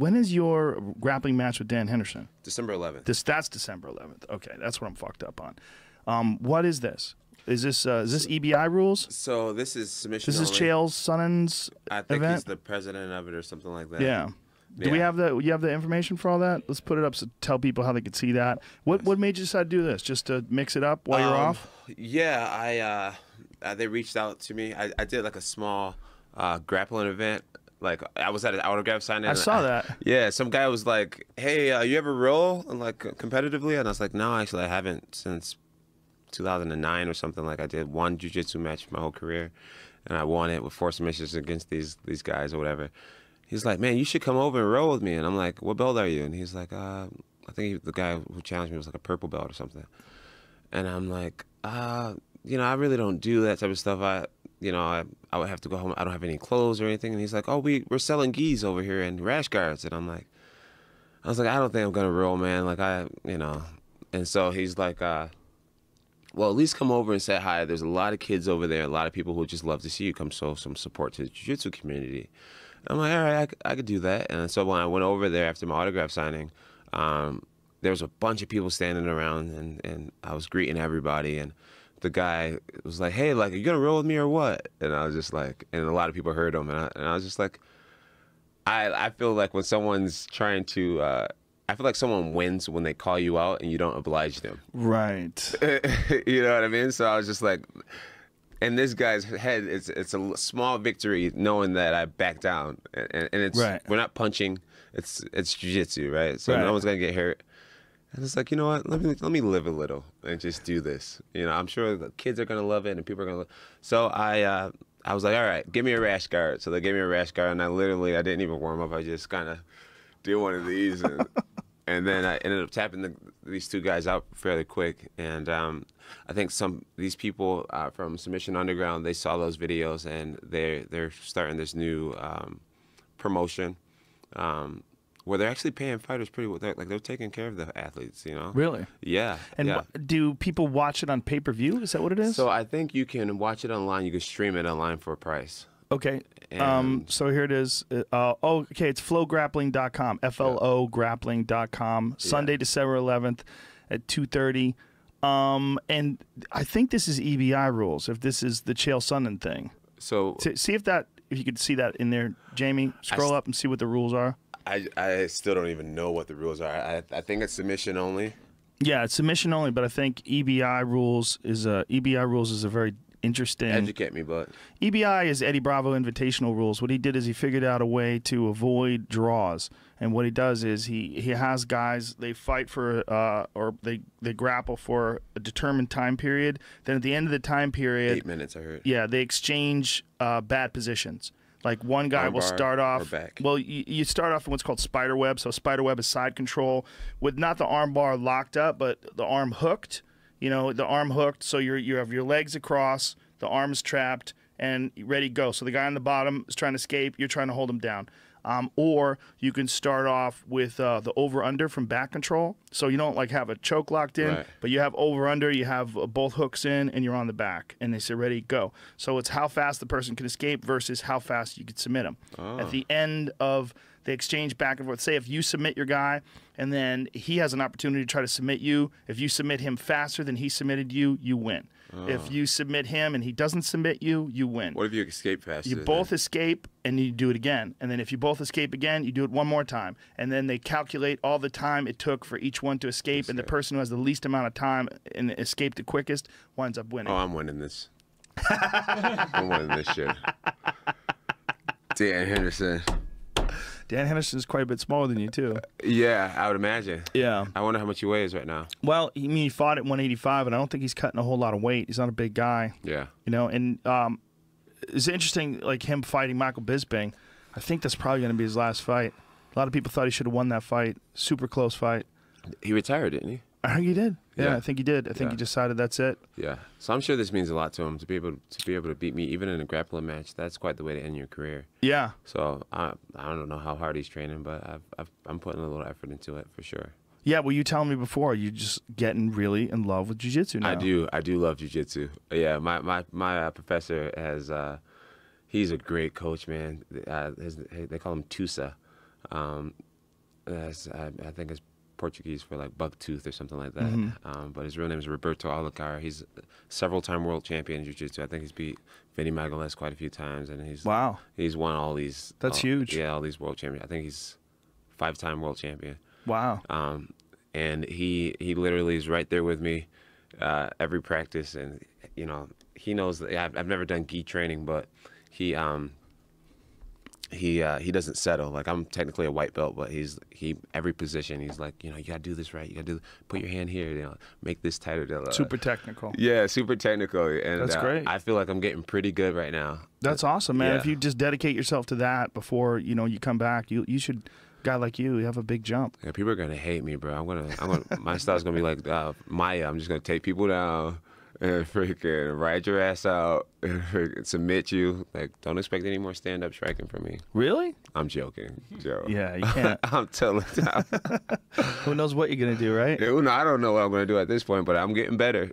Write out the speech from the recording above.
when is your grappling match with Dan Henderson? December 11th. That's December 11th. Okay, that's what I'm fucked up on. What is this? Is this EBI rules? So this is submission. This is Chael Sonnen's I think event? he's the president of it or something like that. Yeah. Do we have you have the information for all that? Let's put it up so tell people how they can see that. What made you decide to do this? Just to mix it up while you're off? Yeah, they reached out to me. I did like a small grappling event. Like I was at an autograph signing. I saw that. Yeah, some guy was like, "Hey, you ever roll like competitively?" And I was like, "No, actually, I haven't since 2009 or something." Like I did one jiu-jitsu match my whole career, and I won it with 4 submissions against these guys or whatever. He's like, "Man, you should come over and roll with me." And I'm like, "What belt are you?" And he's like, I think the guy who challenged me was like a purple belt or something. And I'm like, you know, I really don't do that type of stuff. I would have to go home. I don't have any clothes or anything. And he's like, "Oh, we're selling gis over here and rash guards." And I was like, "I don't think I'm gonna roll, man. Like And so he's like, "Well, at least come over and say hi. There's a lot of kids over there, a lot of people who just love to see you. Come show some support to the jiu-jitsu community." I'm like, "All right, I could do that." And so when I went over there after my autograph signing, there was a bunch of people standing around, and I was greeting everybody. And the guy was like, "Hey, like, are you gonna roll with me or what?" And I was just like, and a lot of people heard him, and I was just like, I feel like when someone's trying to, I feel like someone wins when they call you out and you don't oblige them. Right. You know what I mean? So I was just like, in this guy's head, it's a small victory knowing that I backed down, and it's right. We're not punching, it's jiu-jitsu, right? So no one's gonna get hurt. And it's like, you know what? Let me live a little and just do this. You know, I'm sure the kids are gonna love it and people are gonna love it. So I was like, all right, give me a rash guard. So they gave me a rash guard, and I didn't even warm up. I just kind of did one of these, and then I ended up tapping these 2 guys out fairly quick. And I think these people from Submission Underground, they saw those videos, and they're starting this new promotion. Where they're actually paying fighters pretty well. They're taking care of the athletes, you know? Really? Yeah. And yeah. Do people watch it on pay-per-view? Is that what it is? So I think you can watch it online. You can stream it online for a price. Okay. So here it is. Okay, it's flowgrappling.com, FLOgrappling.com, Sunday, December 11th at 2:30. And I think this is EBI rules, if this is the Chael Sonnen thing. So see if you could see that in there, Jamie. Scroll up and see what the rules are. I still don't even know what the rules are. I think it's submission only. Yeah, it's submission only, but I think EBI rules is a very interesting. Educate me, but EBI is Eddie Bravo Invitational rules. What he did is he figured out a way to avoid draws, and what he does is he has guys, they fight for or they grapple for a determined time period. Then at the end of the time period, 8 minutes, I heard. Yeah, they exchange bad positions. Like one guy will start off. Well, you start off in what's called spider web. So spider web is side control with not the arm bar locked up, but the arm hooked. You know, the arm hooked. So you have your legs across, the arm is trapped, and ready to go. So the guy on the bottom is trying to escape. You're trying to hold him down. Or you can start off with the over-under from back control. So you don't like have a choke locked in, but you have over-under, you have both hooks in, and you're on the back. And they say, ready, go. So it's how fast the person can escape versus how fast you can submit them. At the end of the exchange back and forth, say if you submit your guy and then he has an opportunity to try to submit you, if you submit him faster than he submitted you, you win. If you submit him and he doesn't submit you, you win. What if you escape faster? You both escape, and you do it again. And then if you both escape again, you do it one more time. And then they calculate all the time it took for each one to escape, and the person who has the least amount of time and escaped the quickest winds up winning. Oh, I'm winning this. I'm winning this shit. Dan Henderson. Dan Henderson is quite a bit smaller than you, too. Yeah, I would imagine. Yeah. I wonder how much he weighs right now. Well, he fought at 185, and I don't think he's cutting a whole lot of weight. He's not a big guy. Yeah. You know, and it's interesting, like him fighting Michael Bisping. I think that's probably going to be his last fight. A lot of people thought he should have won that fight. Super close fight. He retired, didn't he? I think he did. Yeah, I think he did. I think he decided that's it. Yeah. So I'm sure this means a lot to him to be able to beat me even in a grappling match. That's quite the way to end your career. Yeah. So I don't know how hard he's training, but I'm putting a little effort into it for sure. Yeah. Well, you telling me before you're just getting really in love with jiu-jitsu now. I do love jiu-jitsu. Yeah. My professor has he's a great coach, man. They call him Tusa. I think it's Portuguese for like buck tooth or something like that. But his real name is Roberto Alucar. He's a several-time world champion in jiu-jitsu. I think he's beat Vinny Magalhães quite a few times, and he's won all these. That's huge. Yeah, all these world champions. I think he's 5-time world champion. Wow. And he literally is right there with me every practice, and you know, he knows that I've never done gi training, but he doesn't settle. Like, I'm technically a white belt, but every position he's like, you know, you gotta do this right. You gotta put your hand here. You know, make this tighter. Super technical. Yeah, super technical. And that's great. I feel like I'm getting pretty good right now. That's awesome, man. Yeah. If you just dedicate yourself to that before you come back, you should. Guy like you have a big jump. Yeah, people are gonna hate me, bro. I'm gonna. My style's gonna be like Maya. I'm just gonna take people down and freaking ride your ass out and freaking submit you. Like, don't expect any more stand-up striking from me. Really? I'm joking, Joe. Yeah, you can't. I'm telling you. Who knows what you're gonna do, right? Yeah, I don't know what I'm gonna do at this point, but I'm getting better.